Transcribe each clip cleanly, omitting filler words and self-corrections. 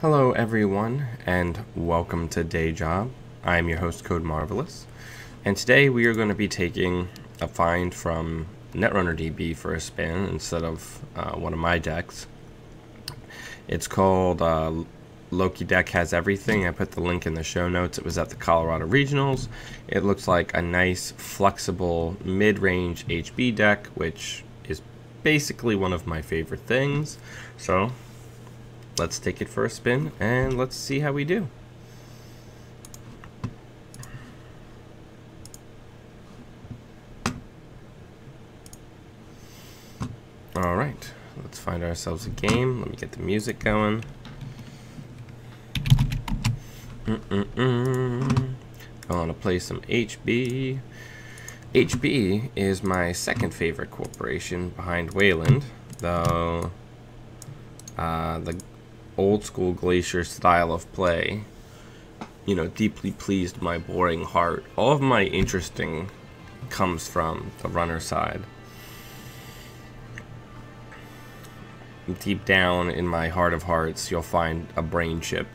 Hello everyone, and welcome to Day Job. I am your host, Code Marvelous, and today we are going to be taking a find from Netrunner DB for a spin instead of one of my decks. It's called Loki Deck Has Everything. I put the link in the show notes. It was at the Colorado Regionals. It looks like a nice, flexible, mid-range HB deck, which is basically one of my favorite things. So let's take it for a spin and let's see how we do. Alright, let's find ourselves a game. Let me get the music going. Gonna play some HB. HB is my second favorite corporation behind Wayland, though the old school Glacier style of play, deeply pleased my boring heart. All of my interesting comes from the runner side. Deep down in my heart of hearts, you'll find a brain chip.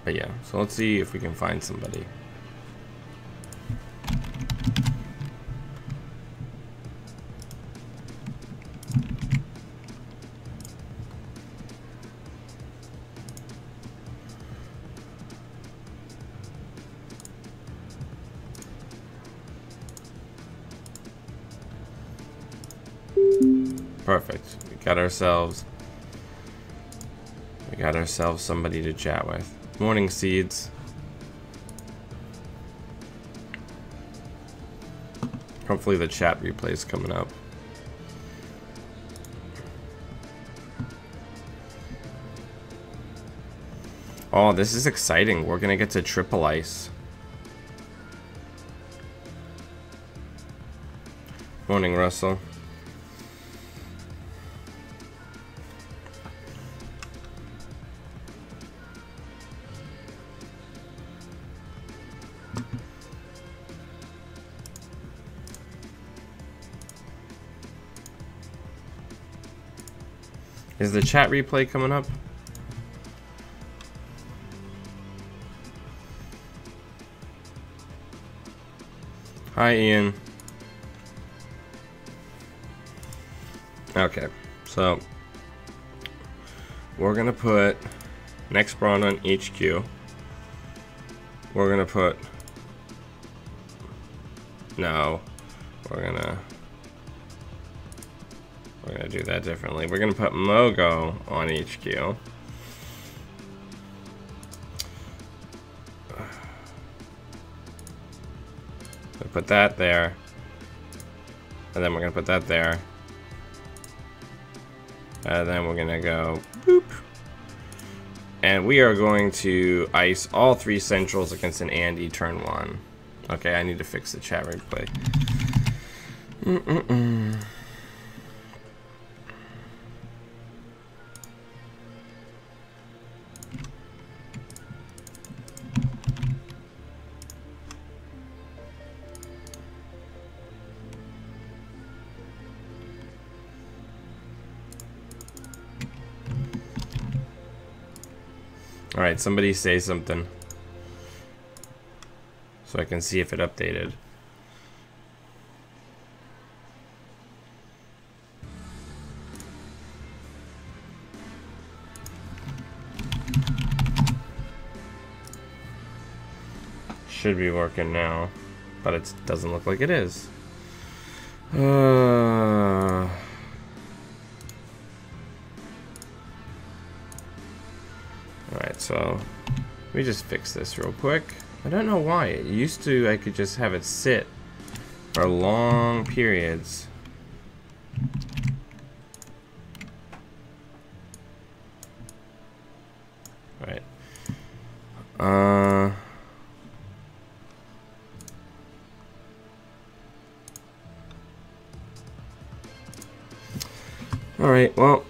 But yeah, so let's see if we can find somebody. Perfect. We got ourselves somebody to chat with. Morning, Seeds. Hopefully the chat replay is coming up. Oh, this is exciting. We're gonna get to triple ice. Morning, Russell. Is the chat replay coming up? Hi, Ian. Okay, so we're gonna put next Brawn on HQ. We're gonna put we're gonna do that differently. We're gonna put Mogo on HQ. We'll put that there, and then we're gonna put that there, and then we're gonna go boop, and we are going to ice all three centrals against an Andy turn one. Okay, I need to fix the chat replay. Alright, somebody say something so I can see if it updated. Should be working now, but it doesn't look like it is. Alright, so let me just fix this real quick. I don't know why. It used to, I could just have it sit for long periods. Alright. Alright, well,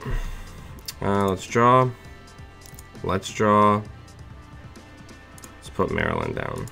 let's draw. Let's draw. Let's put Maryland down.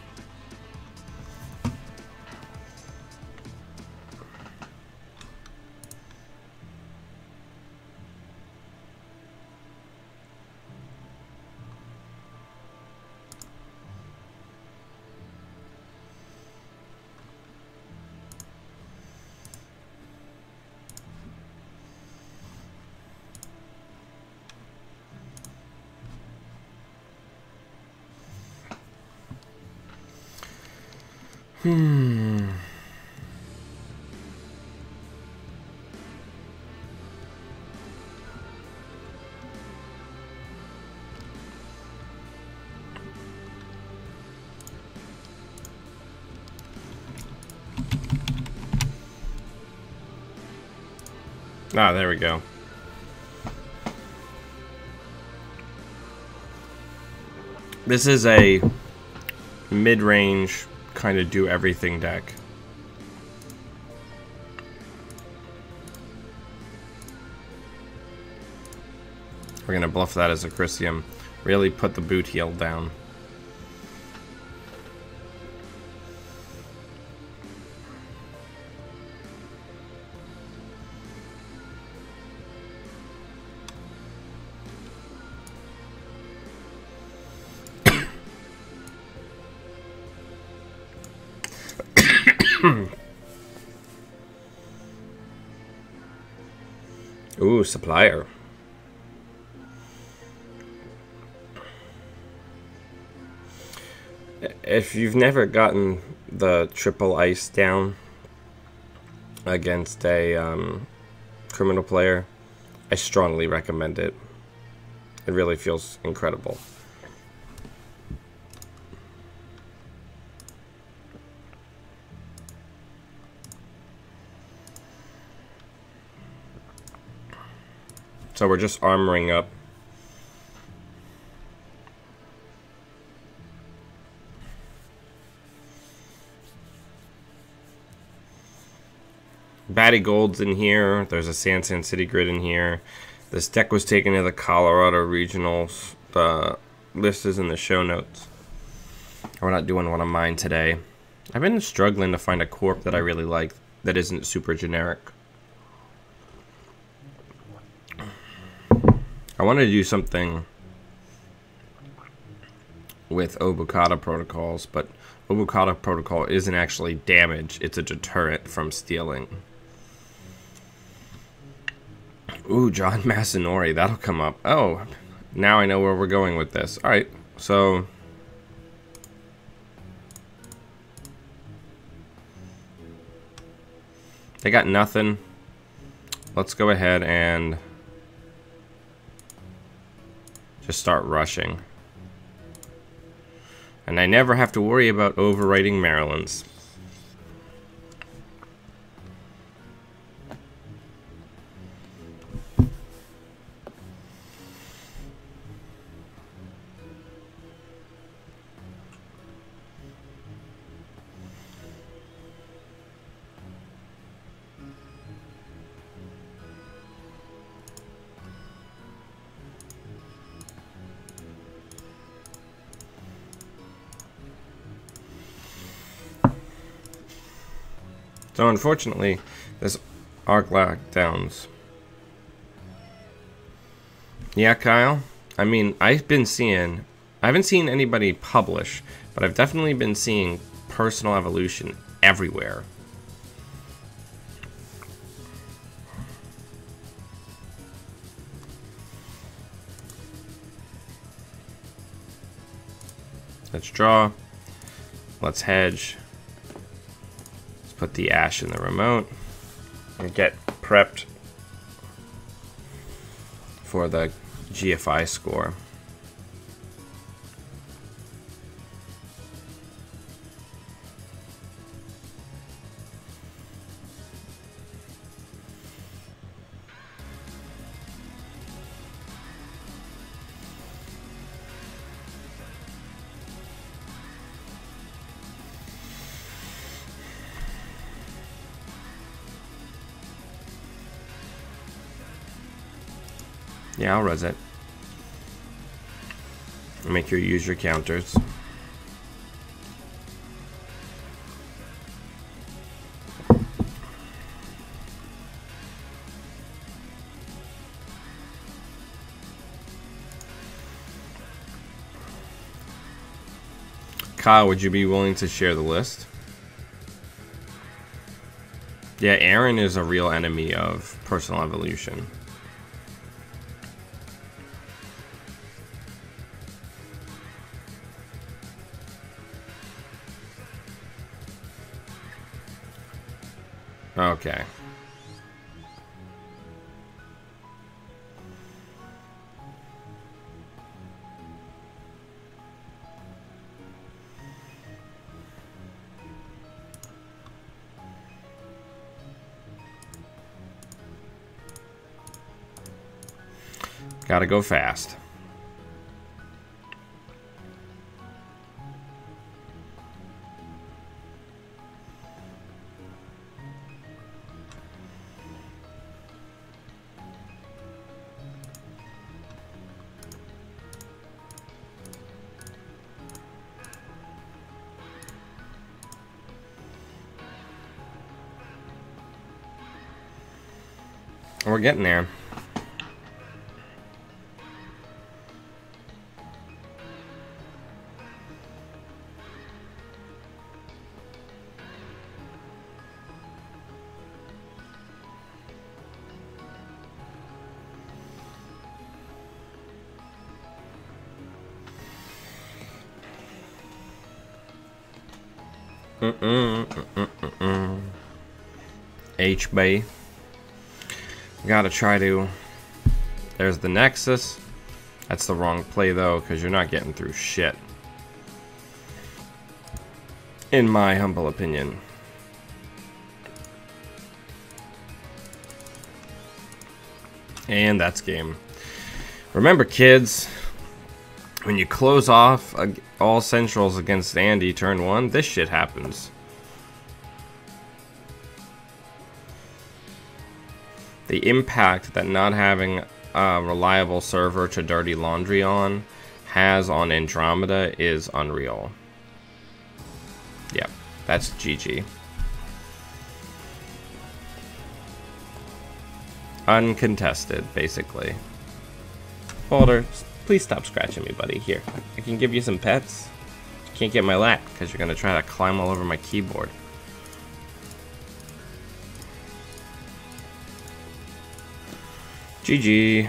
Ah, there we go. This is a mid-range kind of do everything deck. We're gonna bluff that as a Chrysium. Really put the boot heel down. Ooh, supplier. If you've never gotten the triple ice down against a criminal player, I strongly recommend it. It really feels incredible. So we're just armoring up. Batty Gold's in here. There's a San City grid in here. This deck was taken to the Colorado Regionals. The list is in the show notes. We're not doing one of mine today. I've been struggling to find a corp that I really like that isn't super generic. I wanted to do something with Obokata protocols, but Obokata protocol isn't actually damage, it's a deterrent from stealing. Ooh, John Masanori, that'll come up. Oh, now I know where we're going with this. Alright, so they got nothing. Let's go ahead and just start rushing. And I never have to worry about overwriting Maryland's. So unfortunately, this arc lockdowns. Yeah, Kyle. I mean, I haven't seen anybody publish, but I've definitely been seeing personal evolution everywhere. Let's draw. Let's hedge. Put the ash in the remote and get prepped for the GFI score. Yeah, I'll res it. Make your use your counters. Kyle, would you be willing to share the list? Yeah, Aaron is a real enemy of personal evolution. Okay. Gotta go fast. We're getting there. H-Bay. Gotta try to... There's the Nexus. That's the wrong play, though, because you're not getting through shit. In my humble opinion. And that's game. Remember, kids, when you close off all centrals against Andy turn 1, this shit happens. The impact that not having a reliable server to dirty laundry on has on Andromeda is unreal. Yep, that's GG. Uncontested, basically. Boulder, please stop scratching me, buddy. Here, I can give you some pets. You can't get my lap because you're gonna try to climb all over my keyboard. GG.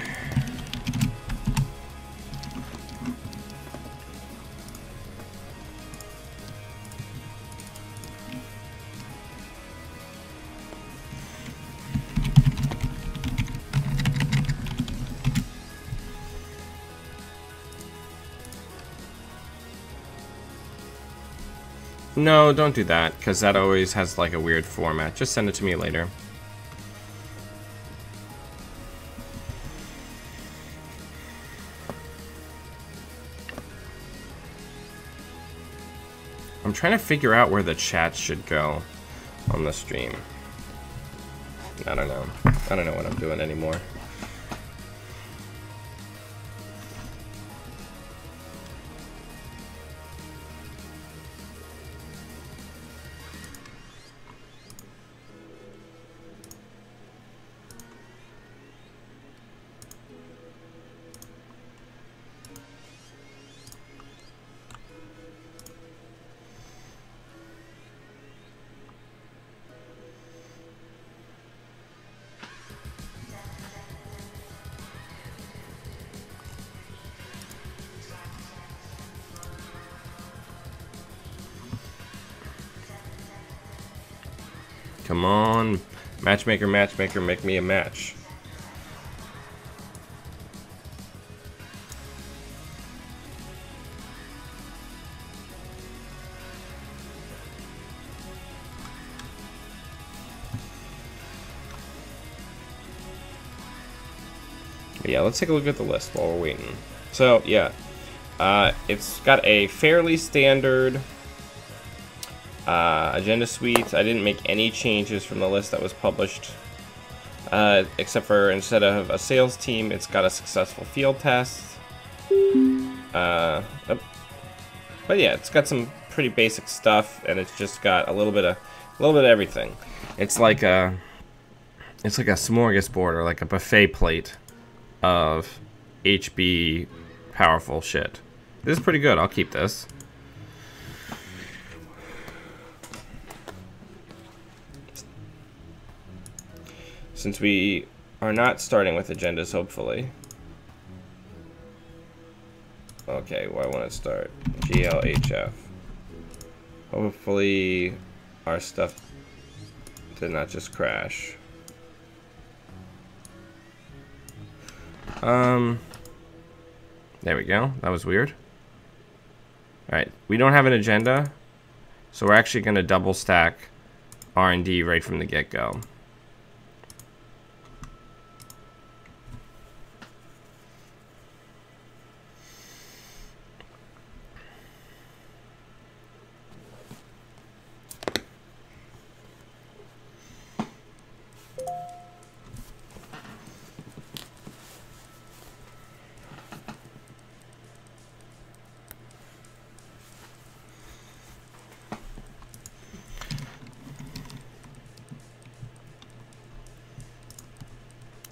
No, don't do that, because that always has like a weird format. Just send it to me later. I'm trying to figure out where the chat should go on the stream. I don't know. I don't know what I'm doing anymore. Come on, matchmaker, matchmaker, make me a match. But yeah, let's take a look at the list while we're waiting. So yeah, it's got a fairly standard agenda suite. I didn't make any changes from the list that was published, except for instead of a sales team, it's got a successful field test. But yeah, it's got some pretty basic stuff, and it's just got a little bit of everything. It's like a smorgasbord or like a buffet plate of HB powerful shit. This is pretty good. I'll keep this. Since we are not starting with agendas, hopefully. Okay, well, I want to start GLHF. Hopefully our stuff Did not just crash. There we go. That was weird. Alright, we don't have an agenda, so we're actually going to double stack R&D right from the get-go.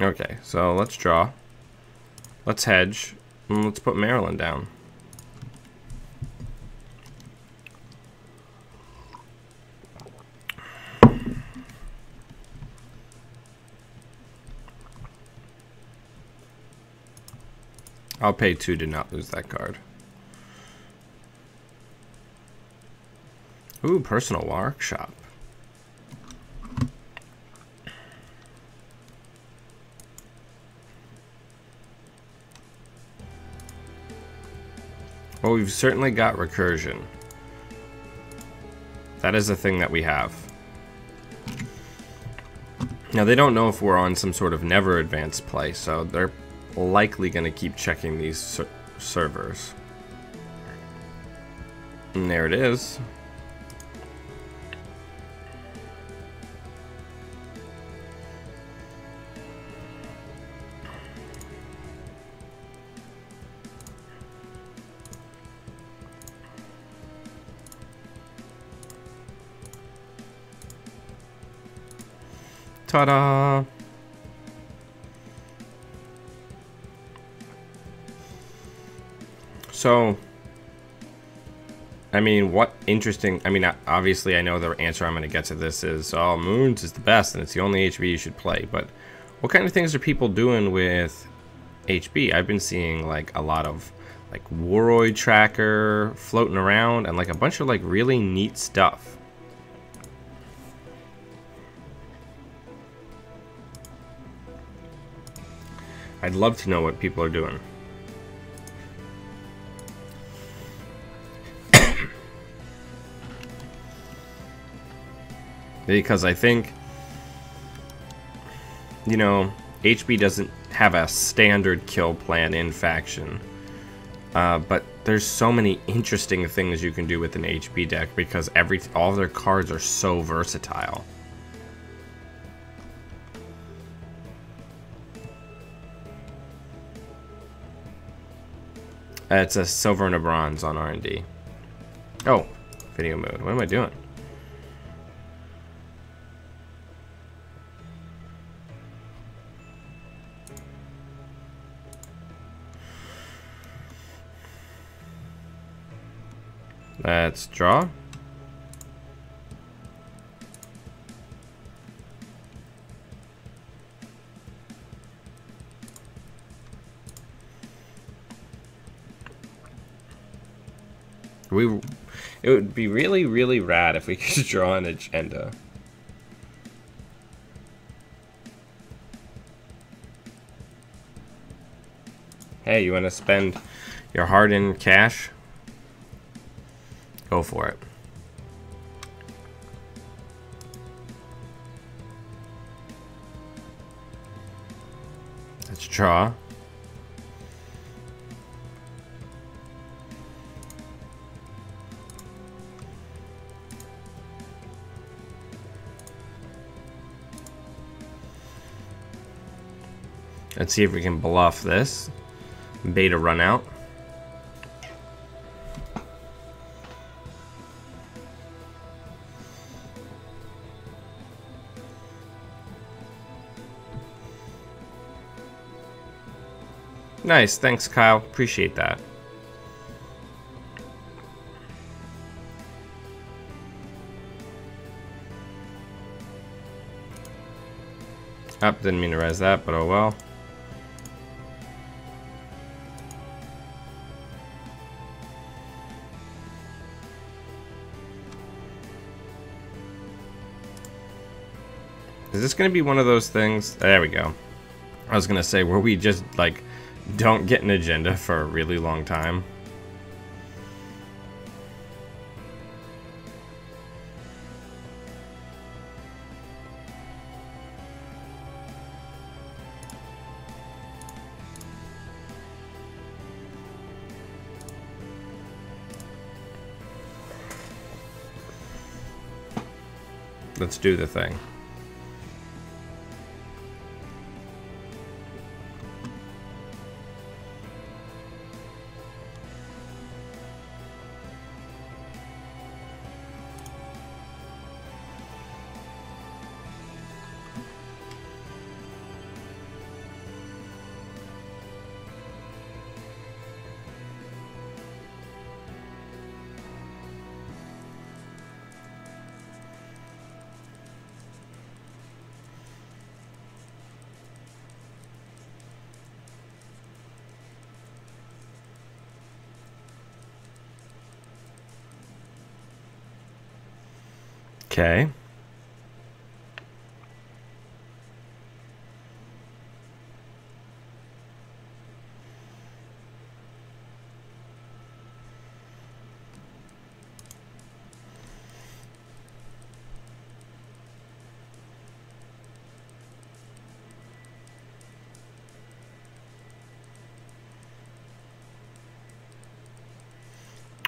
Okay, so let's draw. Let's hedge. And let's put Maryland down. I'll pay 2 to not lose that card. Ooh, personal workshop. Well, we've certainly got recursion. That is a thing that we have. Now, they don't know if we're on some sort of never advanced play, so they're likely going to keep checking these servers. And there it is. Ta-da! So, I mean, what interesting... I mean, obviously I know the answer I'm going to get to this is, oh, Moons is the best and it's the only HB you should play, but what kind of things are people doing with HB? I've been seeing, like, a lot of, like, Warroid Tracker floating around and, like, a bunch of, like, really neat stuff. I'd love to know what people are doing. Because I think, you know, HB doesn't have a standard kill plan in faction. But there's so many interesting things you can do with an HB deck because all of their cards are so versatile. It's a silver and a bronze on R&D. Oh, video mode. What am I doing? Let's draw. It would be really, really rad if we could draw an agenda. Hey, you want to spend your hard-earned cash? Go for it. Let's draw. Let's see if we can bluff this. Beta run out. Nice, thanks Kyle, appreciate that. Didn't mean to res that, but oh well. Is this going to be one of those things? There we go. I was going to say, where we just, like, don't get an agenda for a really long time. Let's do the thing. Okay.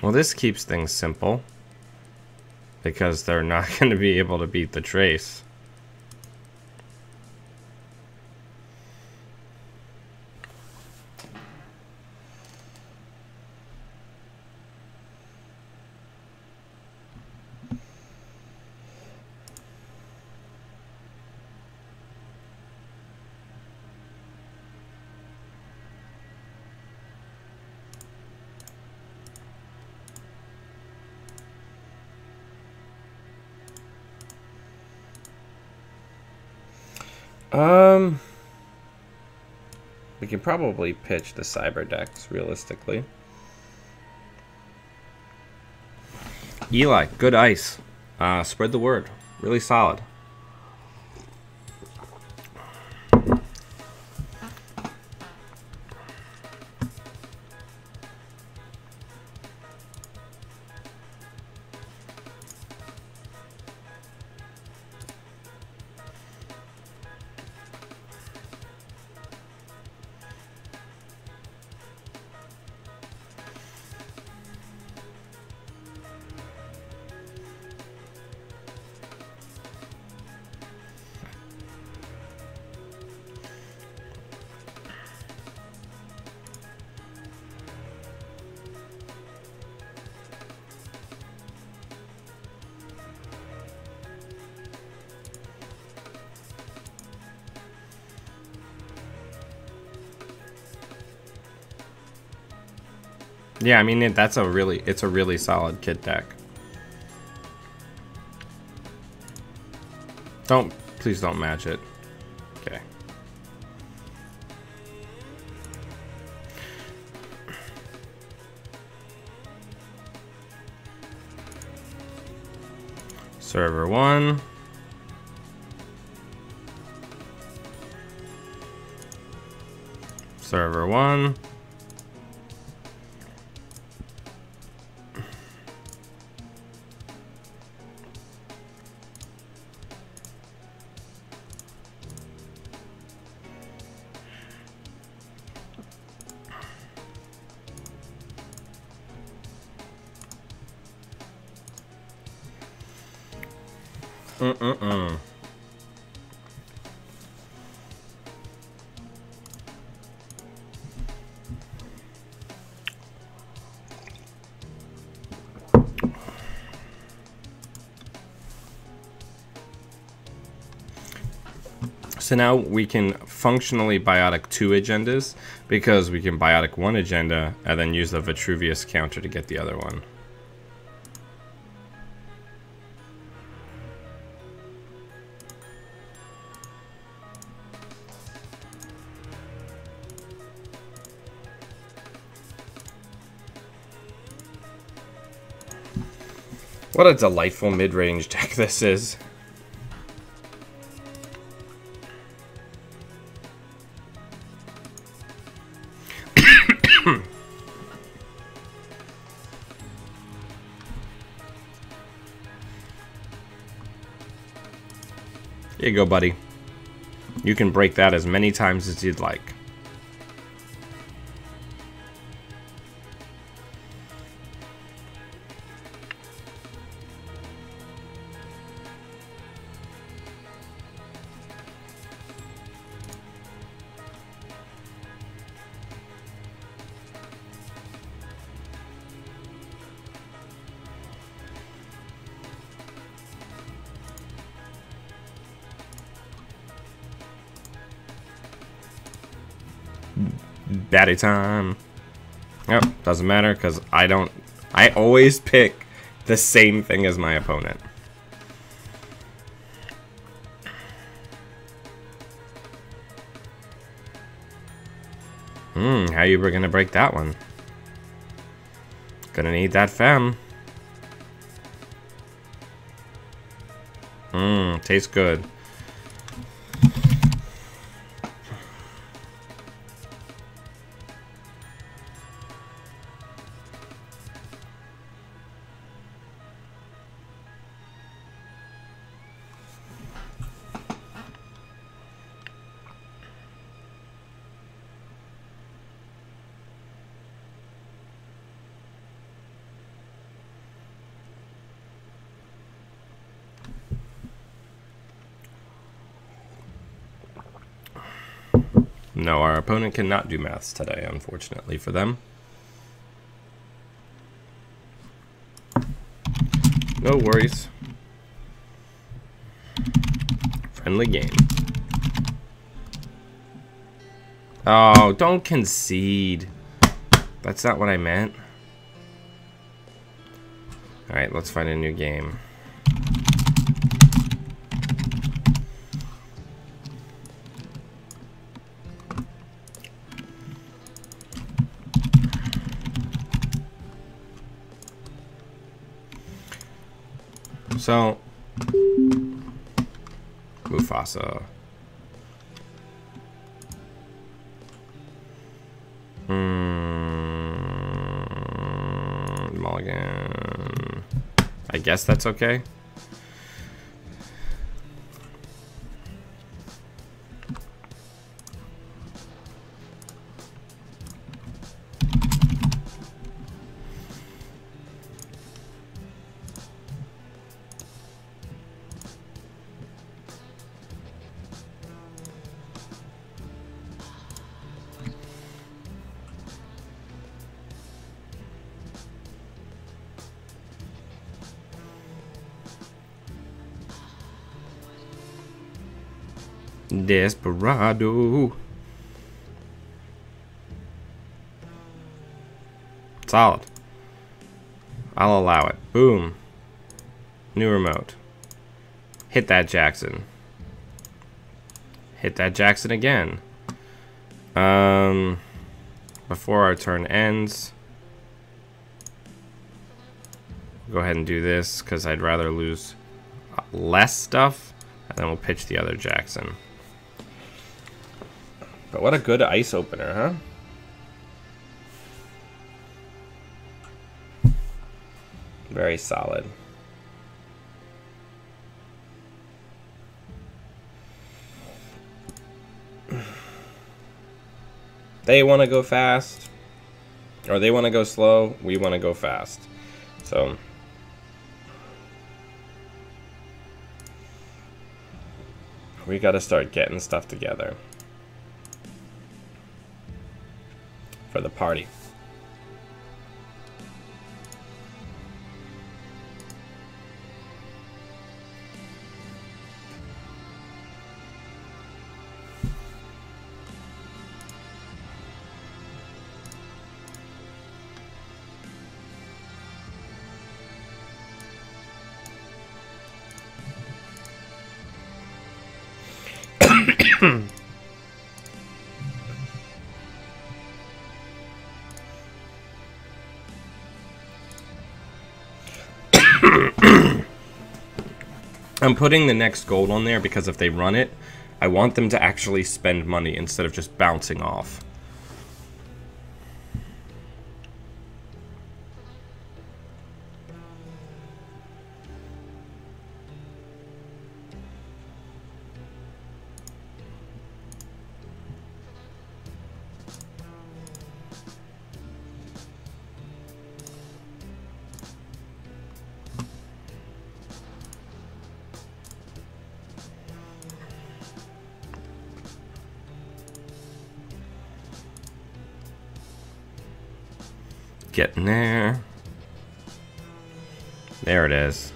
Well, this keeps things simple, because they're not going to be able to beat the trace. We can probably pitch the cyber decks realistically. Eli, good ice. Spread the word. Really solid. Yeah, I mean, it's a really solid kit deck. Please don't match it. Okay. Server 1. Server 1. So now we can functionally biotic 2 agendas, because we can biotic 1 agenda and then use the Vitruvius counter to get the other one. What a delightful mid-range deck this is. Here you go, buddy. You can break that as many times as you'd like. Batty time. Yep, doesn't matter because I always pick the same thing as my opponent. How you were gonna break that one? Gonna need that fem. Tastes good. No, our opponent cannot do maths today, unfortunately for them. No worries. Friendly game. Oh, don't concede. That's not what I meant. Alright, let's find a new game. So, Mufasa. Mulligan. I guess that's okay. Desperado. Solid. I'll allow it. Boom. New remote. Hit that Jackson. Hit that Jackson again. Before our turn ends, go ahead and do this because I'd rather lose less stuff, and then we'll pitch the other Jackson. But what a good ice opener, huh? Very solid. They want to go fast, or they want to go slow. We want to go fast. So we got to start getting stuff together for the party. I'm putting the next gold on there because if they run it, I want them to actually spend money instead of just bouncing off. Getting there. There it is.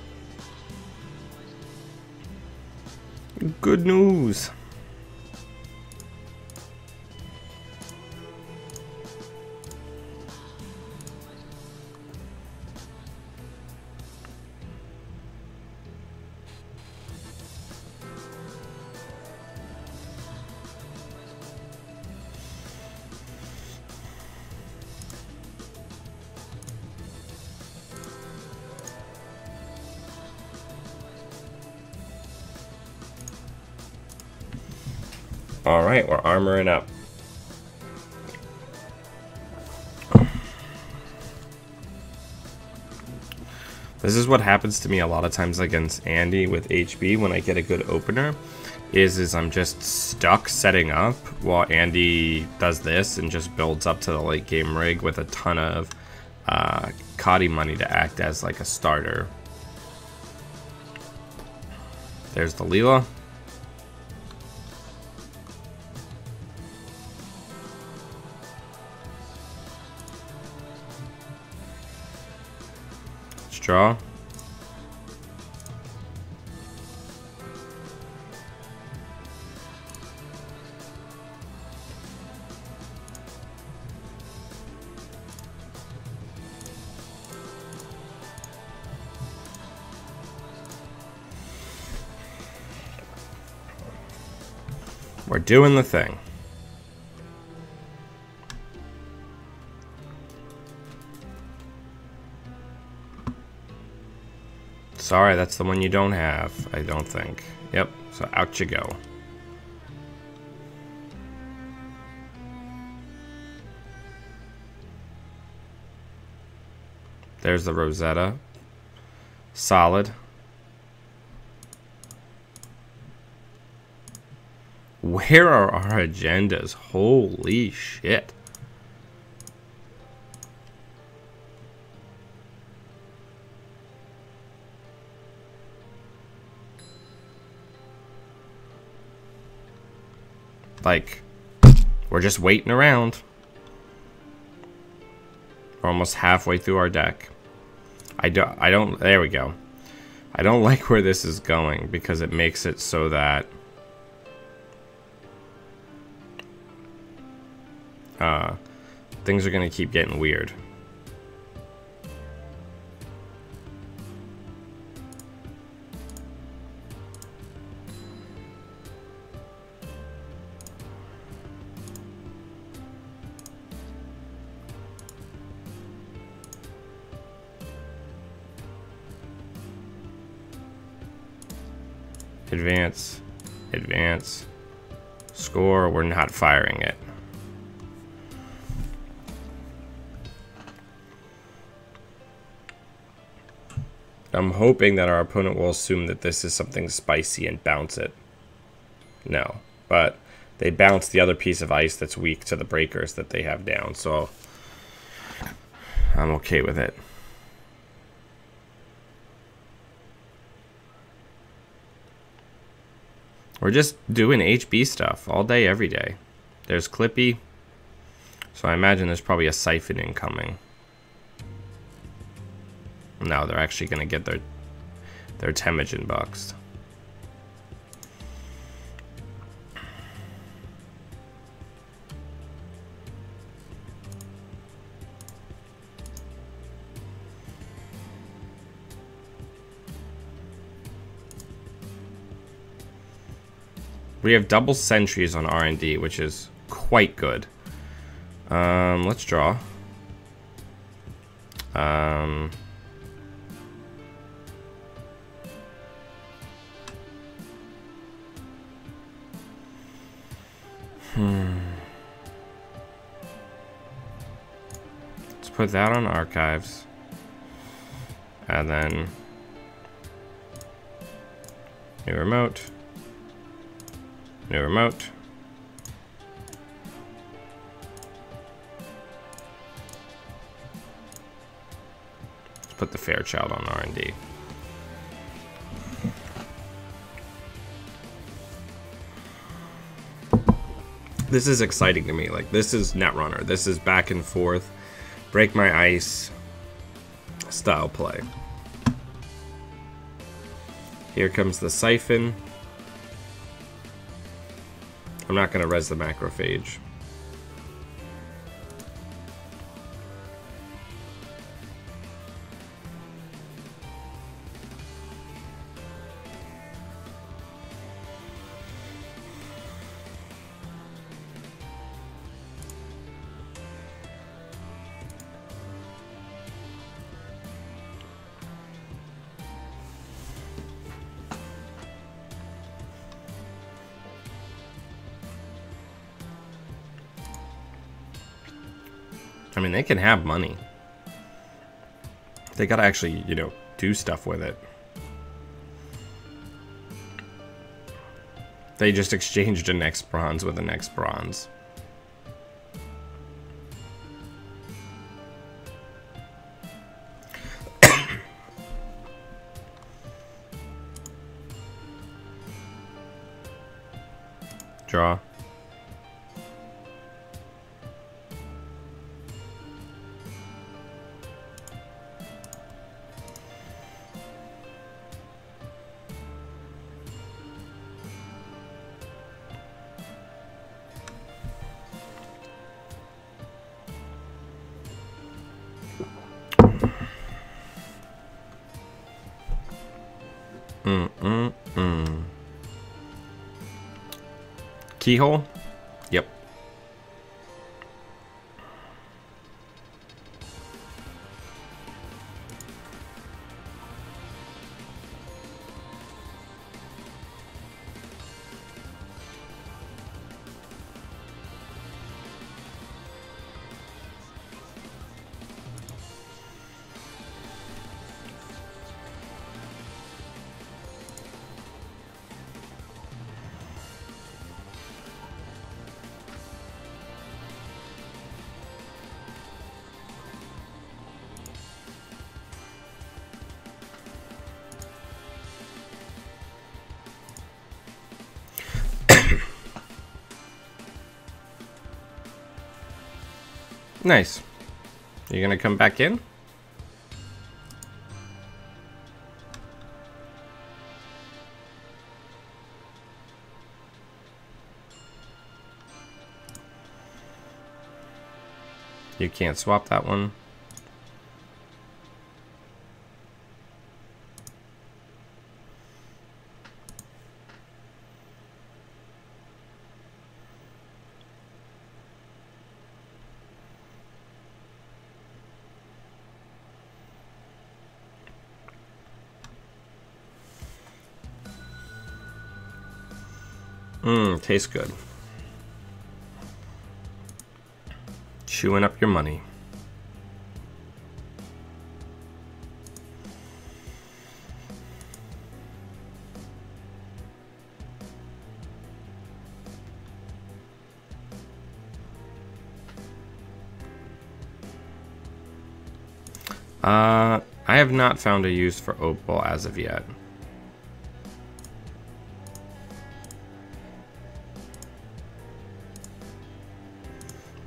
Good news. Alright, we're armoring up. This is what happens to me a lot of times against Andy with HB when I get a good opener. Is I'm just stuck setting up while Andy does this and just builds up to the late game rig with a ton of Coddy money to act as like a starter. There's the Leela. Draw. We're doing the thing. Sorry, that's the one you don't have, I don't think. Yep, so out you go. There's the Rosetta. Solid. Where are our agendas? Holy shit. Like, we're just waiting around. We're almost halfway through our deck. I don't, there we go. I don't like where this is going because it makes it so that things are going to keep getting weird. Advance, advance, score, we're not firing it. I'm hoping that our opponent will assume that this is something spicy and bounce it. No, but they bounce the other piece of ice that's weak to the breakers that they have down, so I'm okay with it. We're just doing HB stuff all day, every day. There's Clippy. So I imagine there's probably a siphon incoming. Now they're actually going to get their Temujin boxed. We have double sentries on R&D, which is quite good. Let's draw. Let's put that on archives. And then new remote. New remote. Let's put the Fairchild on R&D. This is exciting to me. Like, this is Netrunner. This is back and forth. break my ice style play. Here comes the siphon. I'm not going to res the macrophage. I mean, they can have money. They gotta actually, you know, do stuff with it. They just exchanged a next bronze with a next bronze. Draw. Keyhole? Yep. Nice. You gonna come back in? You can't swap that one. Tastes good. Chewing up your money. I have not found a use for opal as of yet.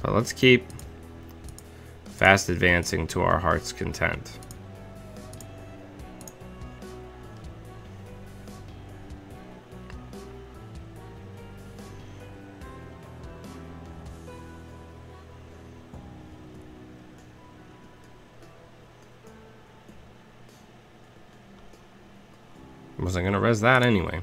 But let's keep fast advancing to our heart's content. Wasn't gonna res that anyway.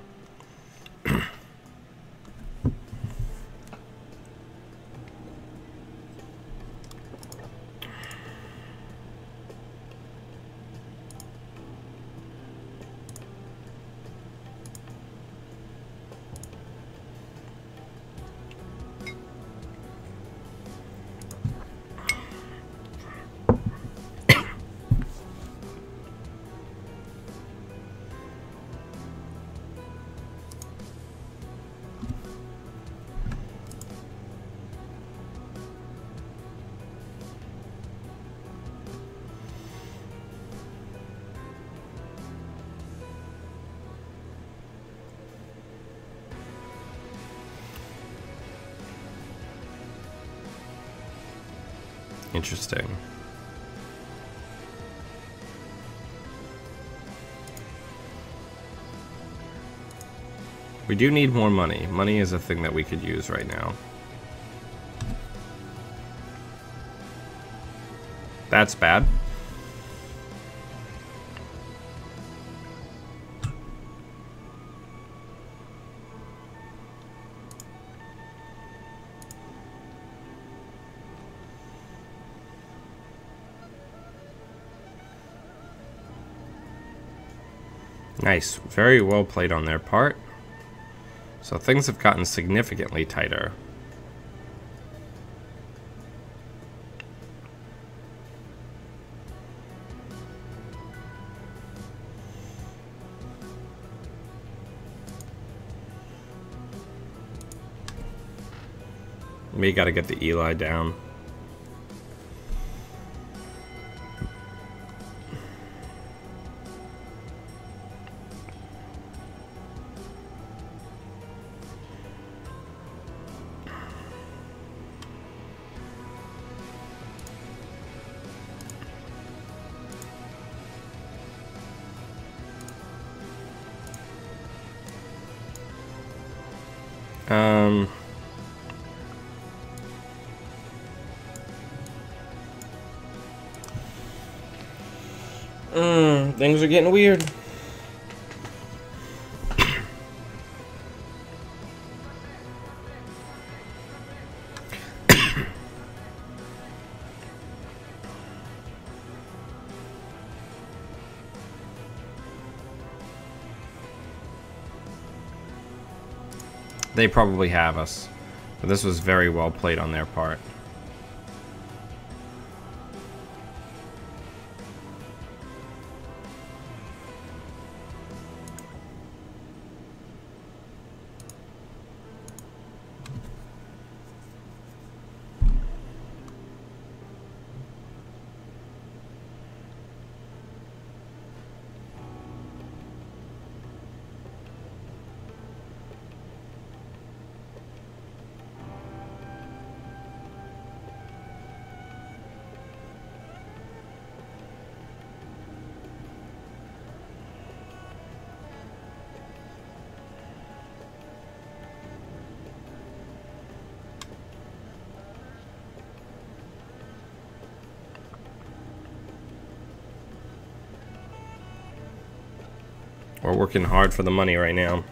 Interesting. We do need more money. Money is a thing that we could use right now. That's bad. Nice. Very well played on their part. So things have gotten significantly tighter. We gotta get the Eli down. Things are getting weird. They probably have us, but this was very well played on their part. We're working hard for the money right now.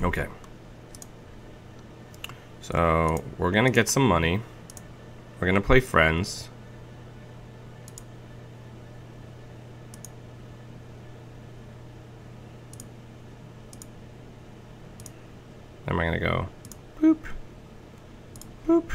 Okay. So, we're gonna get some money. We're gonna play friends. Am I gonna go boop, boop?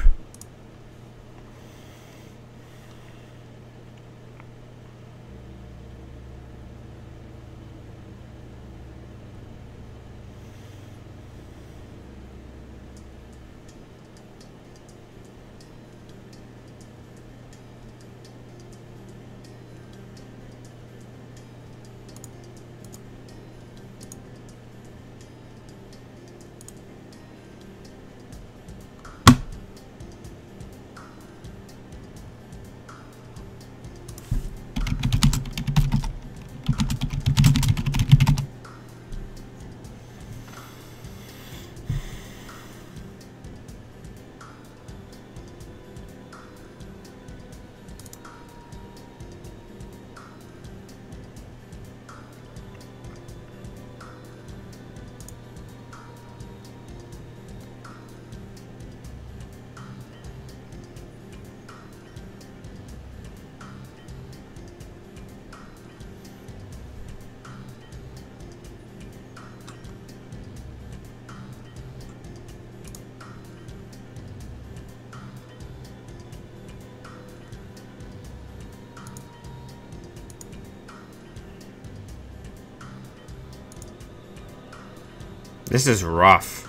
This is rough.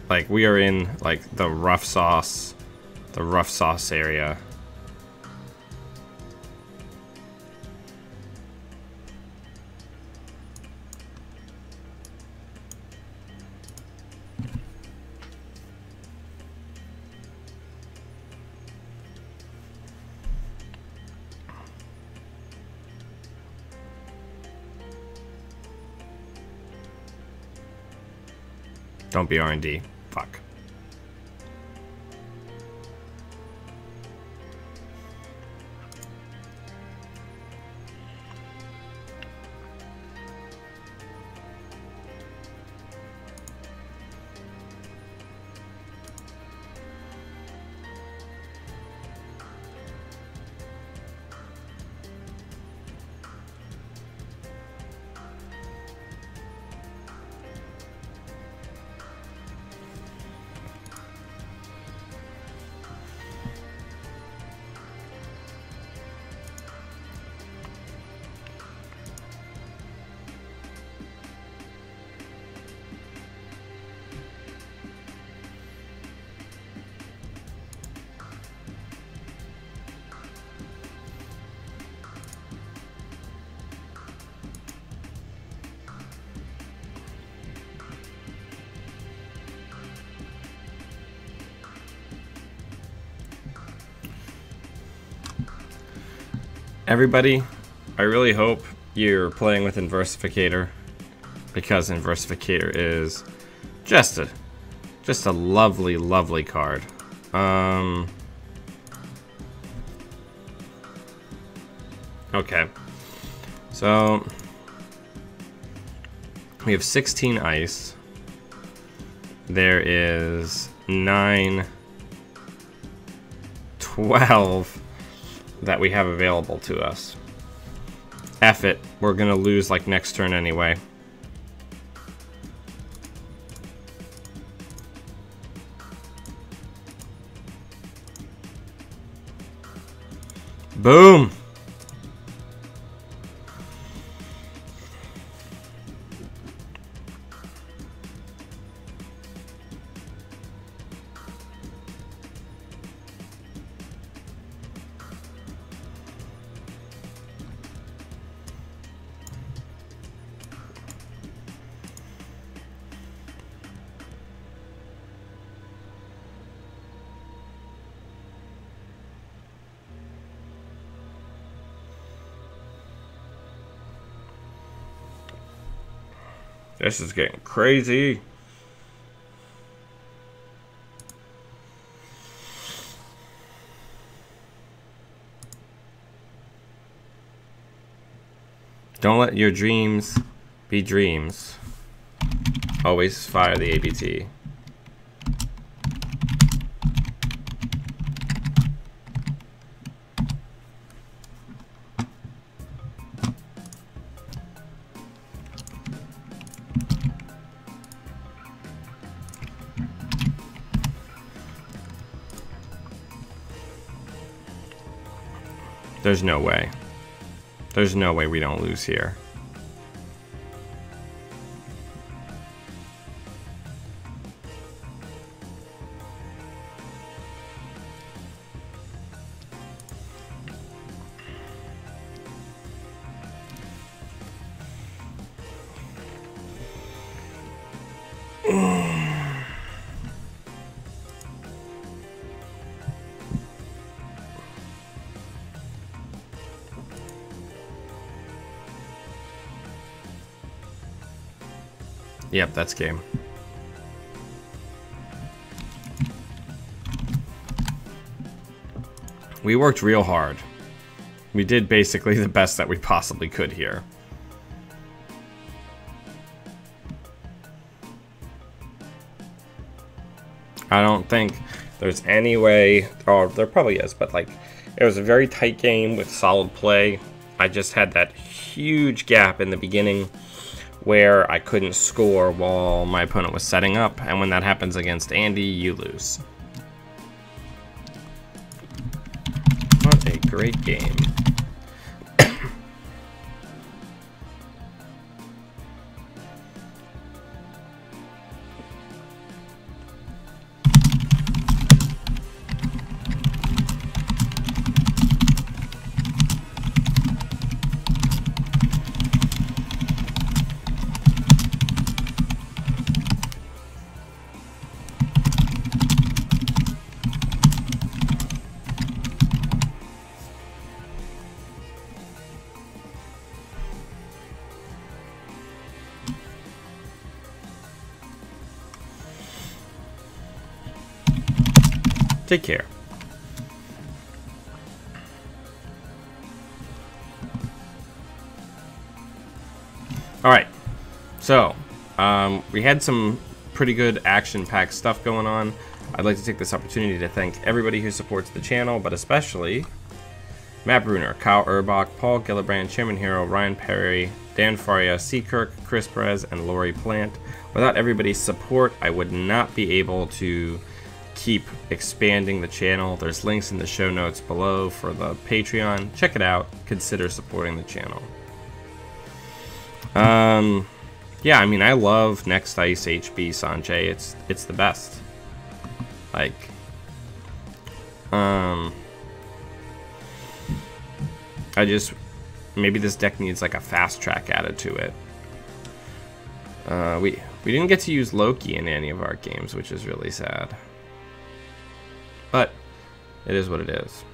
Like we are in like the rough sauce area. Don't be R&D. Fuck. Everybody, I really hope you're playing with Inversificator, because Inversificator is just a lovely, lovely card. Okay, so we have 16 ice. There is 9, 12 that we have available to us. F it, we're gonna lose like next turn anyway. Boom! This is getting crazy. Don't let your dreams be dreams. Always fire the ABT. There's no way. There's no way we don't lose here. Yep, that's game. We worked real hard. We did basically the best that we possibly could here. I don't think there's any way, or there probably is, but like, it was a very tight game with solid play. I just had that huge gap in the beginning where I couldn't score while my opponent was setting up, and when that happens against Andy, you lose. What a great game. Take care. Alright, so we had some pretty good action-packed stuff going on. I'd like to take this opportunity to thank everybody who supports the channel, but especially Matt Bruner, Kyle Urbach, Paul Gillibrand, Chairman Hero, Ryan Perry, Dan Faria, C. Kirk, Chris Perez, and Lori Plant. Without everybody's support, I would not be able to keep expanding the channel. There's links in the show notes below for the Patreon. Check it out. Consider supporting the channel. Yeah, I mean, I love Next Ice HB Sanjay. It's the best. Like, I just, maybe this deck needs like a fast track added to it. We didn't get to use Loki in any of our games, which is really sad. But it is what it is.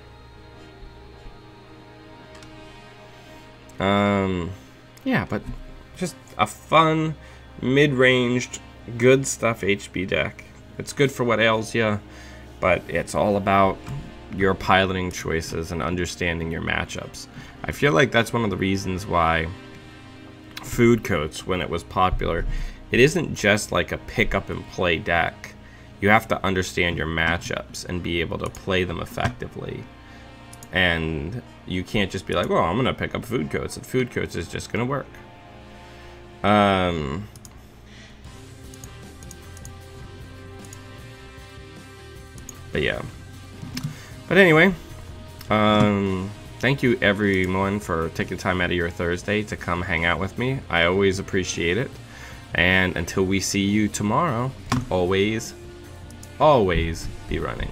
Yeah, but just a fun, mid-ranged, good stuff HB deck. It's good for what ails you, but it's all about your piloting choices and understanding your matchups. I feel like that's one of the reasons why Food Coats, when it was popular, it isn't just like a pick up and play deck. You have to understand your matchups and be able to play them effectively. And you can't just be like, well, I'm going to pick up Food Coats, and Food Coats is just going to work. But yeah. But anyway, thank you everyone for taking time out of your Thursday to come hang out with me. I always appreciate it. And until we see you tomorrow, always be running.